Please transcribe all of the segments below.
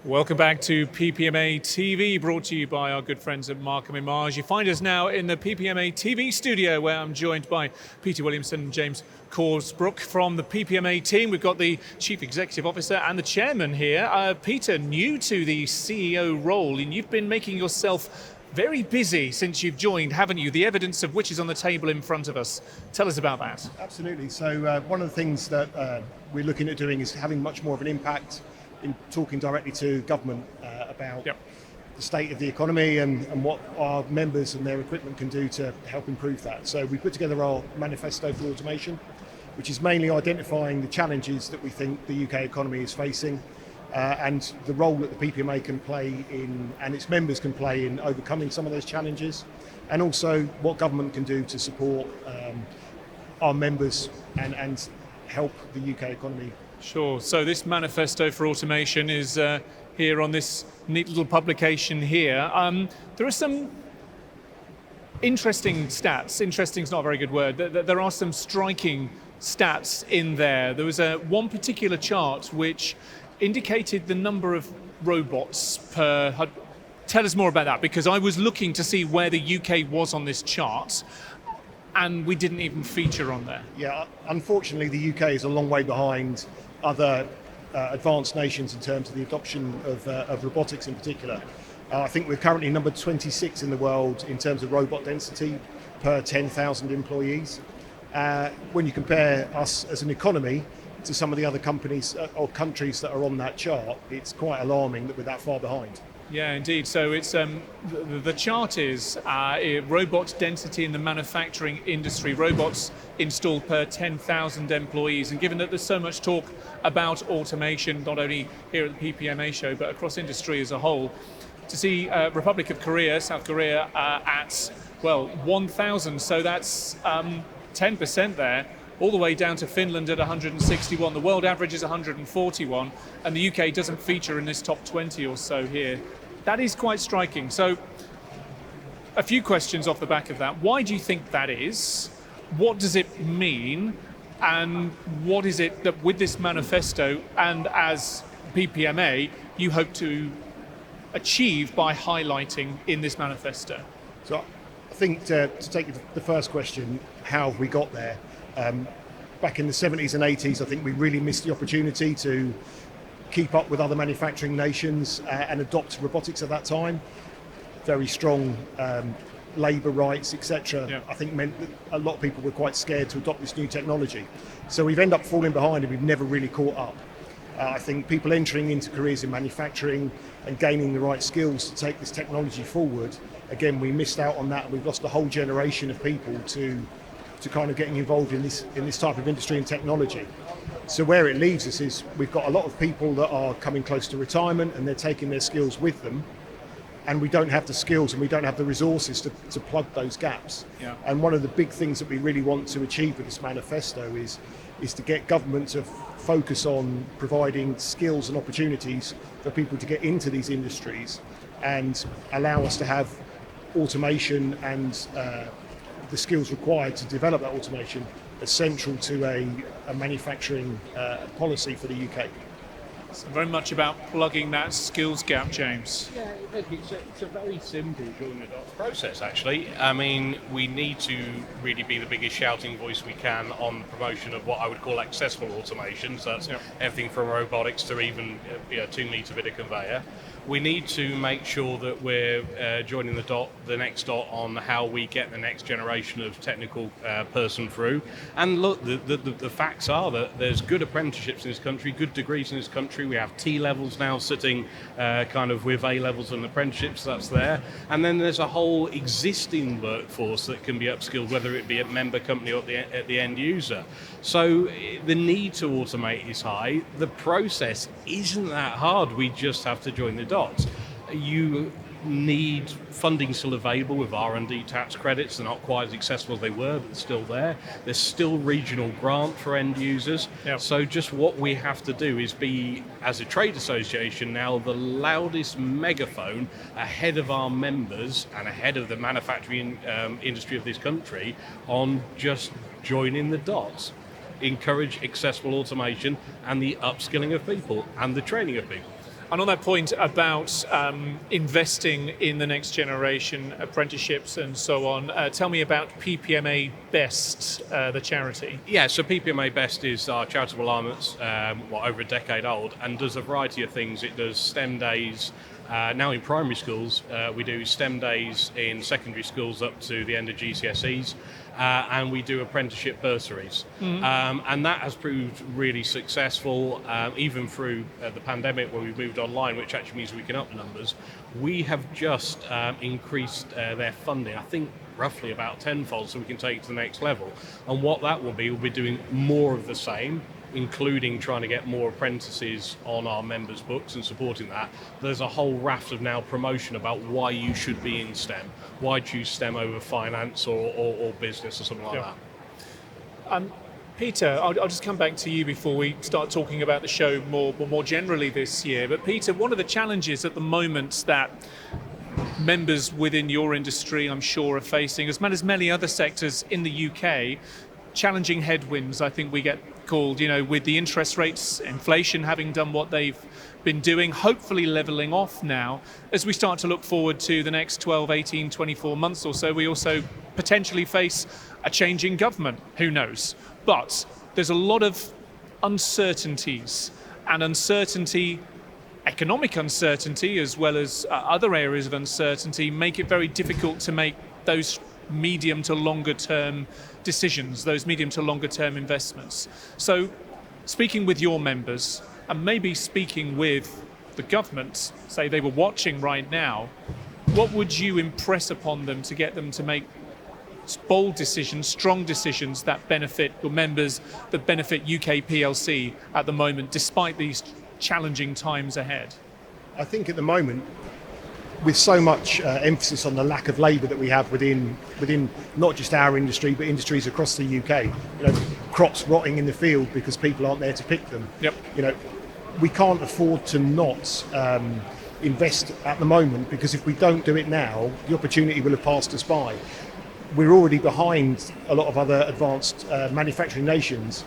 Welcome back to PPMA TV, brought to you by our good friends at Markham & Marsh. You find us now in the PPMA TV studio, where I'm joined by Peter Williamson and James Corsbrook from the PPMA team. We've got the Chief Executive Officer and the Chairman here. Peter, new to the CEO role, and you've been making yourself very busy since you've joined, haven't you? The evidence of which is on the table in front of us. Tell us about that. Absolutely. So one of the things that we're looking at doing is having much more of an impact in talking directly to government about the state of the economy and what our members and their equipment can do to help improve that. So we put together our manifesto for automation, which is mainly identifying the challenges that we think the UK economy is facing and the role that the PPMA can play in, and its members can play in overcoming some of those challenges, and also what government can do to support our members and help the UK economy. Sure. So this manifesto for automation is here on this neat little publication here. There are some interesting stats. Interesting is not a very good word. There are some striking stats in there. There was one particular chart which indicated the number of robots per... Tell us more about that, because I was looking to see where the UK was on this chart, and we didn't even feature on there. Yeah, unfortunately the UK is a long way behind other advanced nations in terms of the adoption of robotics in particular. I think we're currently number 26 in the world in terms of robot density per 10,000 employees. When you compare us as an economy to some of the other companies or countries that are on that chart, it's quite alarming that we're that far behind. Yeah, indeed. So it's the chart is robot density in the manufacturing industry, robots installed per 10,000 employees. And given that there's so much talk about automation, not only here at the PPMA show, but across industry as a whole, to see Republic of Korea, South Korea, at, well, 1,000. So that's 10% there, all the way down to Finland at 161. The world average is 141, and the UK doesn't feature in this top 20 or so here. That is quite striking. So a few questions off the back of that. Why do you think that is? What does it mean? And what is it that with this manifesto and as PPMA you hope to achieve by highlighting in this manifesto? So I think to take the first question, how have we got there? Back in the 70s and 80s, I think we really missed the opportunity to keep up with other manufacturing nations and adopt robotics at that time. Very strong labour rights, etc. Yeah. I think meant that a lot of people were quite scared to adopt this new technology. So we've ended up falling behind and we've never really caught up. I think people entering into careers in manufacturing and gaining the right skills to take this technology forward, again, we missed out on that, and we've lost a whole generation of people to kind of getting involved in this type of industry and technology. So where it leaves us is we've got a lot of people that are coming close to retirement and they're taking their skills with them, and we don't have the skills and we don't have the resources to plug those gaps. Yeah. And one of the big things that we really want to achieve with this manifesto is to get government to focus on providing skills and opportunities for people to get into these industries and allow us to have automation and the skills required to develop that automation essential to a manufacturing policy for the UK. It's very much about plugging that skills gap, James. Yeah, it's a very simple join the dots process, actually. I mean, we need to really be the biggest shouting voice we can on the promotion of what I would call accessible automation. So that's everything from robotics to even 2-metre bit of conveyor. We need to make sure that we're joining the next dot on how we get the next generation of technical person through. And look, the facts are that there's good apprenticeships in this country, good degrees in this country. We have T levels now sitting kind of with A levels and apprenticeships, that's there. And then there's a whole existing workforce that can be upskilled, whether it be at member company or at the end user. So the need to automate is high. The process isn't that hard. We just have to join the dots. You need funding still available with R&D tax credits. They're not quite as accessible as they were, but they're still there. There's still regional grant for end users. Yep. So just what we have to do is be, as a trade association now, the loudest megaphone ahead of our members and ahead of the manufacturing industry of this country on just joining the dots. Encourage accessible automation and the upskilling of people and the training of people. And on that point about investing in the next generation, apprenticeships and so on, tell me about PPMA Best, the charity. Yeah, so PPMA Best is our charitable arm that's over a decade old and does a variety of things. It does STEM days. Now in primary schools, we do STEM days in secondary schools up to the end of GCSEs, and we do apprenticeship bursaries. And that has proved really successful, even through the pandemic where we've moved online, which actually means we can up numbers. We have just increased their funding, I think roughly about tenfold, so we can take it to the next level. And what that will be, we'll be doing more of the same, including trying to get more apprentices on our members' books and supporting that. There's a whole raft of now promotion about why you should be in STEM, why choose STEM over finance or business or something like that. Peter, I'll just come back to you before we start talking about the show more generally this year. But Peter, one of the challenges at the moment that members within your industry, I'm sure, are facing, as well as many other sectors in the UK, challenging headwinds, I think we get called, with the interest rates, inflation having done what they've been doing, hopefully leveling off now. As we start to look forward to the next 12, 18, 24 months or so, we also potentially face a change in government, who knows. But there's a lot of uncertainties, and economic uncertainty, as well as other areas of uncertainty, make it very difficult to make those medium to longer term decisions, those medium to longer term investments. So speaking with your members and maybe speaking with the government, say they were watching right now, what would you impress upon them to get them to make bold decisions, strong decisions that benefit your members, that benefit UK PLC at the moment, despite these challenging times ahead? I think at the moment, with so much emphasis on the lack of labour that we have within not just our industry but industries across the UK, crops rotting in the field because people aren't there to pick them. Yep. We can't afford to not invest at the moment, because if we don't do it now, the opportunity will have passed us by. We're already behind a lot of other advanced manufacturing nations.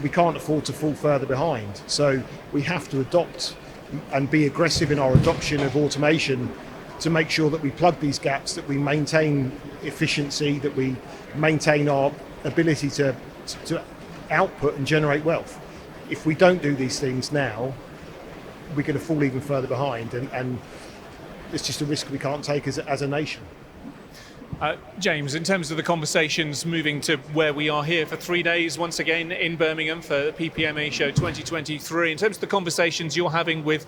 We can't afford to fall further behind. So we have to adopt and be aggressive in our adoption of automation to make sure that we plug these gaps, that we maintain efficiency, that we maintain our ability to output and generate wealth. If we don't do these things now, we're going to fall even further behind, and it's just a risk we can't take as a nation. James, in terms of the conversations moving to where we are here for 3 days, once again in Birmingham for the PPMA Show 2023, in terms of the conversations you're having with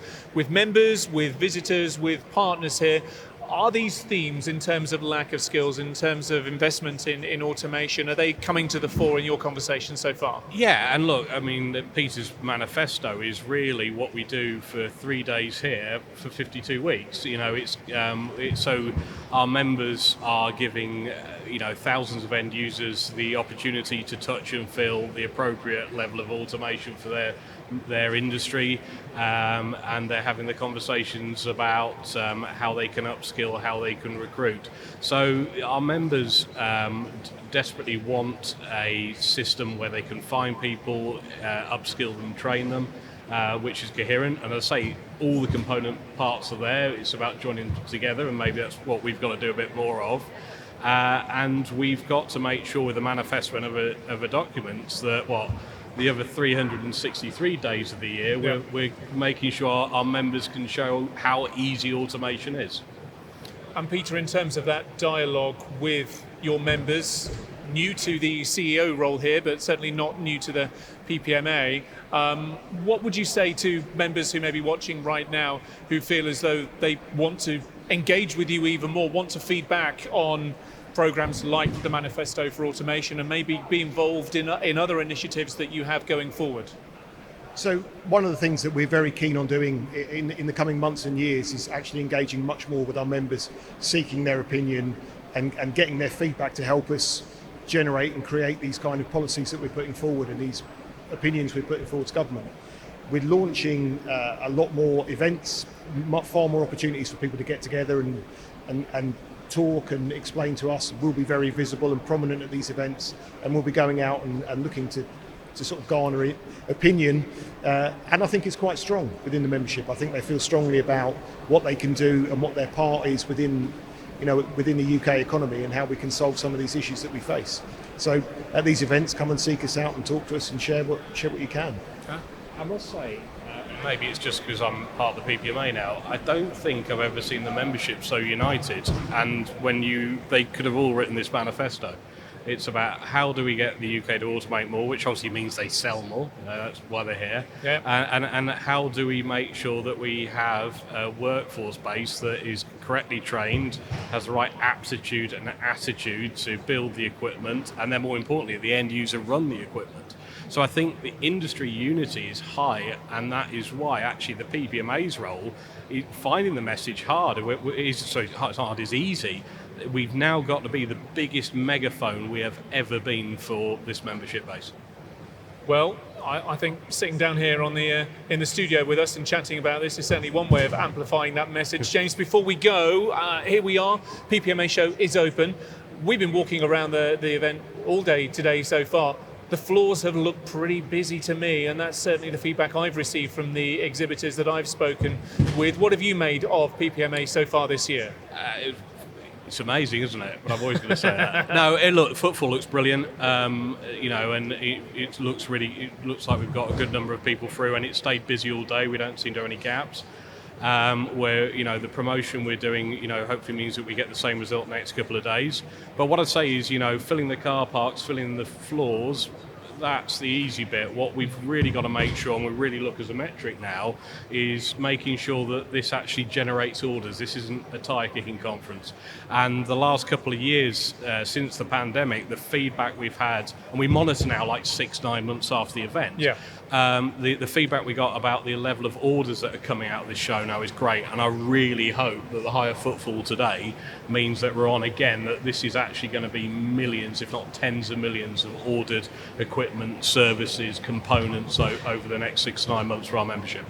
members, with visitors, with partners here, are these themes in terms of lack of skills, in terms of investment in automation, are they coming to the fore in your conversation so far? Yeah, and look, Peter's manifesto is really what we do for 3 days here for 52 weeks. It's so our members are giving thousands of end users the opportunity to touch and feel the appropriate level of automation for their industry, and they're having the conversations about how they can upskill, how they can recruit. So our members desperately want a system where they can find people, upskill them, train them, which is coherent. And as I say, all the component parts are there. It's about joining together, and maybe that's what we've got to do a bit more of. And we've got to make sure with the manifesto and other documents that the other 363 days of the year, we're making sure our members can show how easy automation is. And Peter, in terms of that dialogue with your members, new to the CEO role here, but certainly not new to the PPMA, what would you say to members who may be watching right now who feel as though they want to engage with you even more, want to feed back on programs like the Manifesto for Automation and maybe be involved in other initiatives that you have going forward? So one of the things that we're very keen on doing in the coming months and years is actually engaging much more with our members, seeking their opinion and getting their feedback to help us generate and create these kind of policies that we're putting forward and these opinions we're putting forward to government. We're launching a lot more events, far more opportunities for people to get together and talk and explain to us. We'll be very visible and prominent at these events, and we'll be going out and looking to sort of garner opinion, and I think it's quite strong within the membership. I think they feel strongly about what they can do and what their part is within the UK economy and how we can solve some of these issues that we face. So at these events, come and seek us out and talk to us and share what you can. I must say, maybe it's just because I'm part of the PPMA now, I don't think I've ever seen the membership so united. And they could have all written this manifesto. It's about how do we get the UK to automate more, which obviously means they sell more. That's why they're here. Yeah. And how do we make sure that we have a workforce base that is correctly trained, has the right aptitude and attitude to build the equipment, and then more importantly, the end user run the equipment. So I think the industry unity is high, and that is why actually the PPMA's role, finding the message hard, is easy. We've now got to be the biggest megaphone we have ever been for this membership base. Well, I think sitting down here in the studio with us and chatting about this is certainly one way of amplifying that message. James, before we go, here we are. PPMA show is open. We've been walking around the event all day today so far. The floors have looked pretty busy to me, and that's certainly the feedback I've received from the exhibitors that I've spoken with. What have you made of PPMA so far this year? It's amazing, isn't it? But I'm always going to say that. No, footfall looks brilliant. And it looks like we've got a good number of people through, and it stayed busy all day. We don't seem to have any gaps. Where the promotion we're doing, hopefully means that we get the same result next couple of days. But what I'd say is, filling the car parks, filling the floors, that's the easy bit. What we've really got to make sure, and we really look as a metric now, is making sure that this actually generates orders. This isn't a tire kicking conference. And the last couple of years since the pandemic, the feedback we've had, and we monitor now like 6-9 months after the event. Yeah. The feedback we got about the level of orders that are coming out of this show now is great, and I really hope that the higher footfall today means that we're on again, that this is actually going to be millions, if not tens of millions of ordered equipment, services, components over the next 6-9 months for our membership.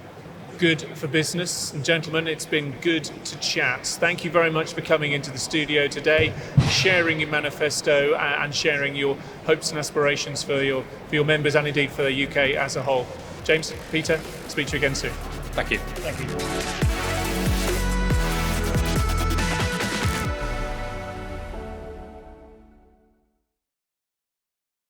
Good for business. And gentlemen, it's been good to chat. Thank you very much for coming into the studio today, sharing your manifesto and sharing your hopes and aspirations for your members and indeed for the UK as a whole. James, Peter, speak to you again soon. Thank you. Thank you.